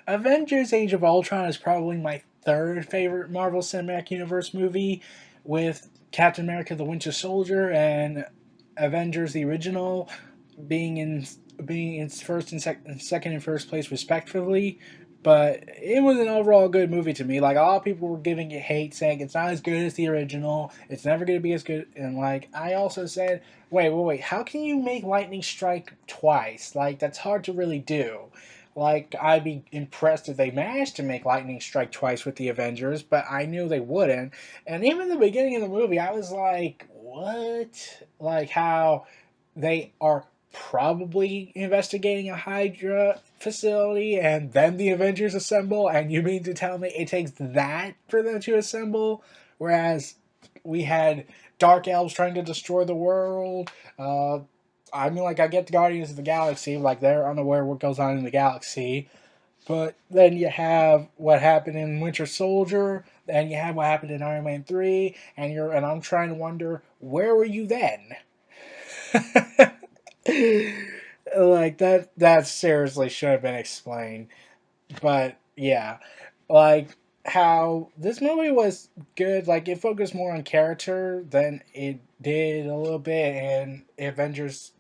Avengers Age of Ultron is probably my third favorite Marvel Cinematic Universe movie, with Captain America the Winter Soldier and Avengers the original being in being in first and second and first place respectively. But it was an overall good movie to me. Like, a lot of people were giving it hate, saying it's not as good as the original. It's never going to be as good. And like, I also said, wait, how can you make lightning strike twice? Like, that's hard to really do. Like, I'd be impressed if they managed to make lightning strike twice with the Avengers, but I knew they wouldn't. And even the beginning of the movie, I was like, what? Like, how they are probably investigating a Hydra facility, and then the Avengers assemble, and you mean to tell me it takes that for them to assemble? Whereas we had Dark Elves trying to destroy the world. I mean, like, I get the Guardians of the Galaxy, like, they're unaware what goes on in the galaxy. But then you have what happened in Winter Soldier, and you have what happened in Iron Man 3, and I'm trying to wonder, where were you then? Like, that seriously should have been explained. But yeah, like, how this movie was good, like, it focused more on character than it did a little bit in Avengers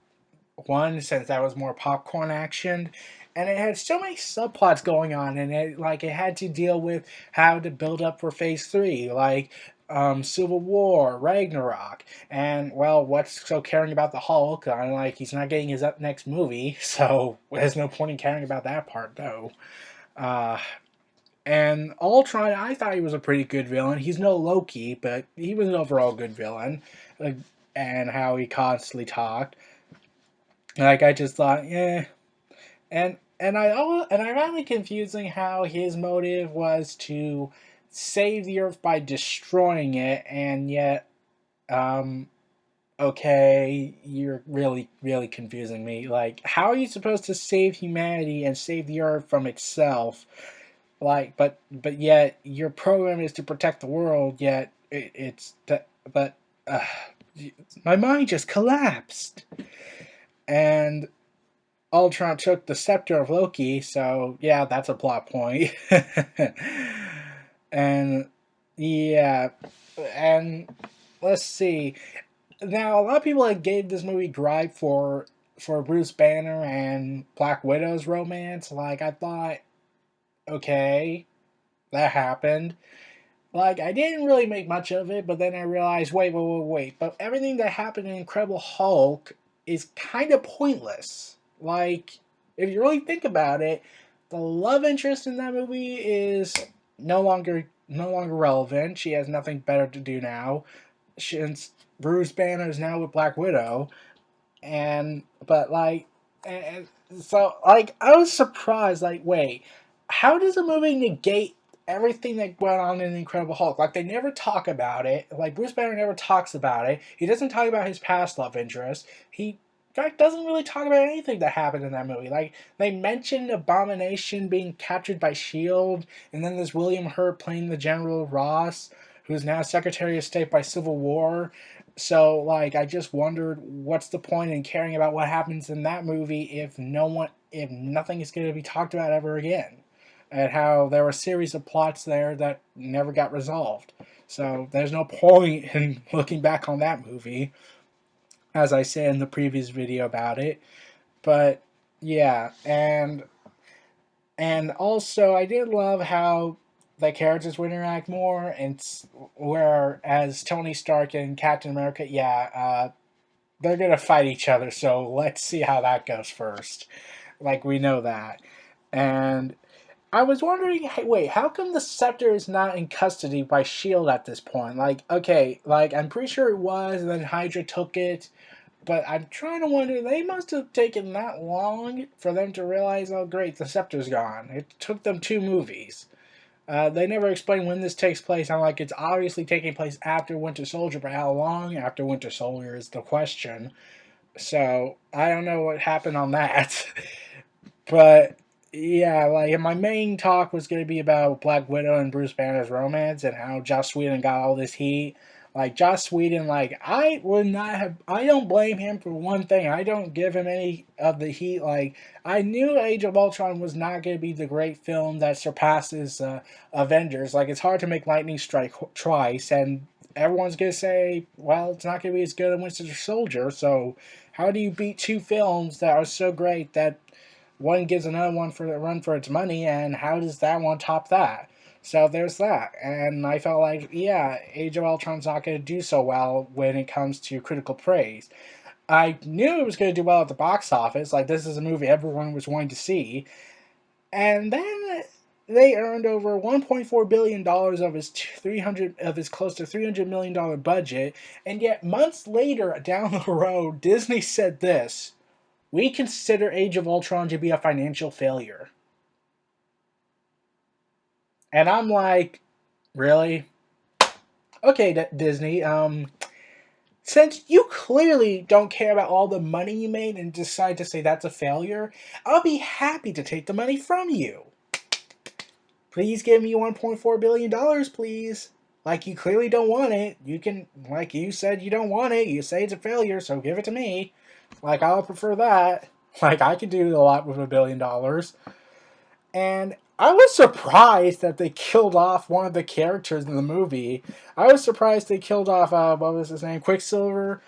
1, since that was more popcorn action. And it had so many subplots going on, and it had to deal with how to build up for Phase 3, like, Civil War, Ragnarok, and, well, what's so caring about the Hulk? I'm like, he's not getting his up next movie, so there's no point in caring about that part, though. Uh, and Ultron, I thought he was a pretty good villain. He's no Loki, but he was an overall good villain. And how he constantly talked. Like, I just thought, yeah. And I found it confusing how his motive was to save the Earth by destroying it, and yet, um, okay, you're really confusing me. Like, how are you supposed to save humanity and save the Earth from itself? Like, but yet your program is to protect the world. Yet it's that, but uh, my mind just collapsed. And Ultron took the scepter of Loki, so yeah, that's a plot point. And yeah, and let's see. Now, a lot of people like gave this movie gripe for Bruce Banner and Black Widow's romance. Like, I thought, okay, that happened. Like, I didn't really make much of it, but then I realized, wait. But everything that happened in Incredible Hulk is kind of pointless. Like, if you really think about it, the love interest in that movie is no longer relevant. She has nothing better to do now, since Bruce Banner is now with Black Widow. And but like, and so, like, I was surprised. Like, wait, how does a movie negate everything that went on in the Incredible Hulk? Like, they never talk about it. Like, Bruce Banner never talks about it. He doesn't talk about his past love interest. He, in fact, doesn't really talk about anything that happened in that movie. Like, they mentioned Abomination being captured by Shield, and then there's William Hurt playing the General Ross, who's now Secretary of State by Civil War. So, like, I just wondered, what's the point in caring about what happens in that movie if nothing is going to be talked about ever again, and how there were a series of plots there that never got resolved. So there's no point in looking back on that movie, as I said in the previous video about it. But yeah, and also, I did love how the characters would interact more, and whereas Tony Stark and Captain America, yeah, they're gonna fight each other. So let's see how that goes first. Like, we know that. And I was wondering, hey, wait, how come the scepter is not in custody by Shield at this point? Like, okay, like, I'm pretty sure it was, and then Hydra took it. But I'm trying to wonder, they must have taken that long for them to realize, oh great, the scepter's gone. It took them 2 movies. They never explain when this takes place. I'm like, it's obviously taking place after Winter Soldier, but how long after Winter Soldier is the question. So I don't know what happened on that. But yeah, like, my main talk was going to be about Black Widow and Bruce Banner's romance and how Joss Whedon got all this heat. Like Joss Whedon, like I would not have. I don't blame him for one thing. I don't give him any of the heat. Like I knew Age of Ultron was not going to be the great film that surpasses Avengers. Like it's hard to make lightning strike twice, and everyone's going to say, well, it's not going to be as good as Winter Soldier. So how do you beat two films that are so great that one gives another one for the run for its money, and how does that one top that? So there's that, and I felt like, yeah, Age of Ultron's not going to do so well when it comes to critical praise. I knew it was going to do well at the box office. Like this is a movie everyone was wanting to see, and then they earned over 1.4 billion dollars of his 300 of his close to $300 million budget, and yet months later down the road, Disney said this: we consider Age of Ultron to be a financial failure. And I'm like, really? Okay, Disney. Since you clearly don't care about all the money you made and decide to say that's a failure, I'll be happy to take the money from you. Please give me $1.4 billion, please. Like you clearly don't want it. You can, like you said, you don't want it. You say it's a failure, so give it to me. Like I'll prefer that. Like I could do a lot with $1 billion. And I was surprised that they killed off one of the characters in the movie. I was surprised they killed off what was his name, Quicksilver.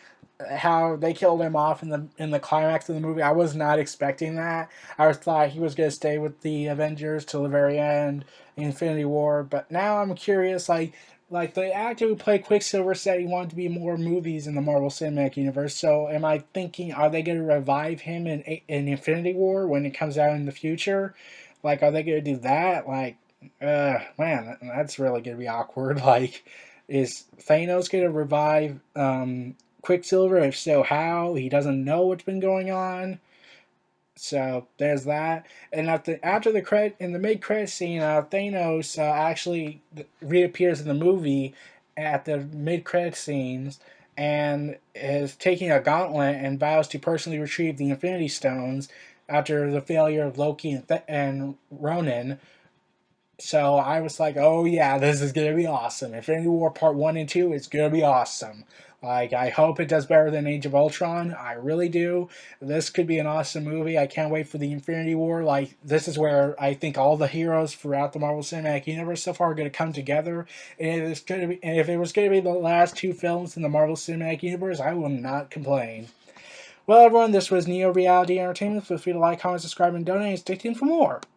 How they killed him off in the climax of the movie. I was not expecting that. I thought he was gonna stay with the Avengers till the very end, Infinity War. But now I'm curious, like the actor who played Quicksilver said he wanted to be more movies in the Marvel Cinematic Universe. So am I thinking, are they going to revive him in Infinity War when it comes out in the future? Like, are they going to do that? Like, man, that's really going to be awkward. Like, is Thanos going to revive Quicksilver? If so, how? He doesn't know what's been going on. So there's that. And after the credit in the mid credit scene, Thanos actually reappears in the movie at the mid credit scenes and is taking a gauntlet and vows to personally retrieve the Infinity Stones after the failure of Loki and Ronan. So I was like, oh yeah, this is gonna be awesome. Infinity War Part 1 and 2 is gonna be awesome. Like, I hope it does better than Age of Ultron. I really do. This could be an awesome movie. I can't wait for the Infinity War. Like, this is where I think all the heroes throughout the Marvel Cinematic Universe so far are going to come together. And if it was going to be the last two films in the Marvel Cinematic Universe, I will not complain. Well, everyone, this was Neo Reality Entertainment. Feel free to like, comment, subscribe, and donate. And stay tuned for more.